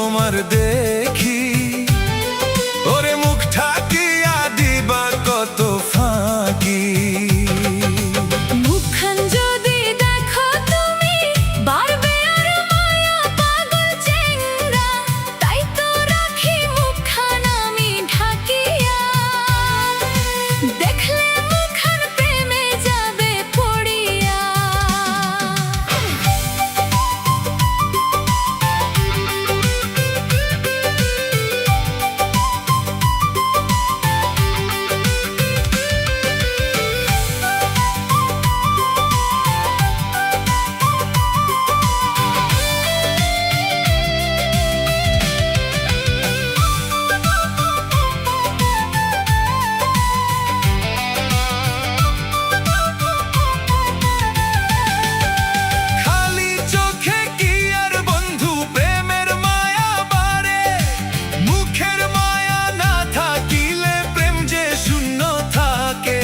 তোমার দেখি, ওরে মুখ ঠাকিয়া দিবা কত ফাঁকি। মুখখান যদি দেখো তুমি বাড়বে আর মায়া পাগল চেংড়া, তাই তো রাখি মুখখান আমি ঢাকিয়া। দেখলে মুখখান প্রেমে যাবে পড়িয়া। খালি চোখে কি আর বন্ধু প্রেমের মায়া বাড়ে, মুখের মায়া না থাকিলে প্রেম যে শূন্য থাকে।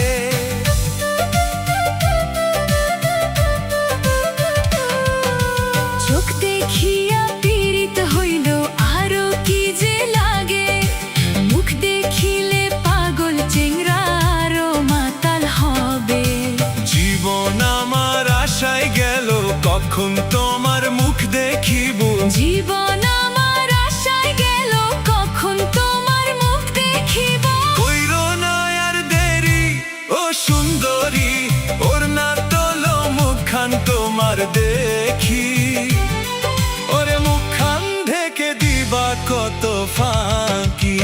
চোখ দেখিয়া পীড়িত হইল আরো কি যে লাগে, মুখ দেখিলে পাগল চেংড়া আরো মাতাল হবে। জীবন আমার আশায় গেল, কখন তোমার মুখ দেখিব। জীবন আমার আশায় গেল, কখন তোমার মুখ দেখিব। কইরো না আর দেরি ও সুন্দরী, ওর না তোলো মুখখান তোমার দেখি, ওরে মুখখান ঢেকে দিবা কত ফাঁকি।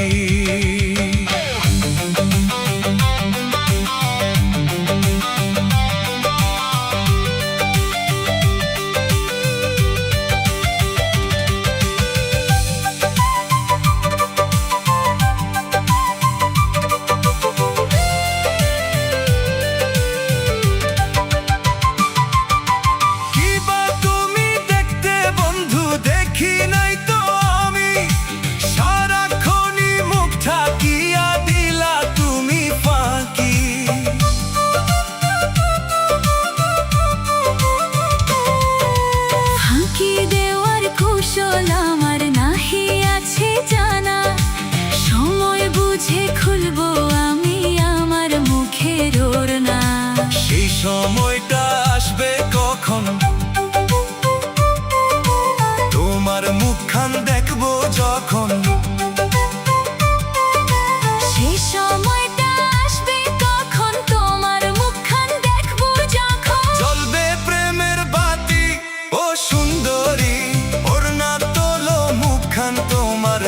কিবা তুমি দেখতে বন্ধু দেখি নাই তো আমি, সারাক্ষণই মুখ ঠাকিয়া দিলা তুমি ফাঁকি। ফাঁকি দেওয়ার কৌশল আমার নাহি আছে জানা, সময় বুঝে খুলবো আমি আমার মুখের ওড়না। সেই সময়টা আসবে কখন, তোমার মুখখান দেখবো যখন। সেই সময়টা আসবে কখন, তোমার মুখখান দেখবো যখন। জ্বলবে প্রেমের বাতি ও সুন্দরী, ওর না তোলো মুখখান তোমার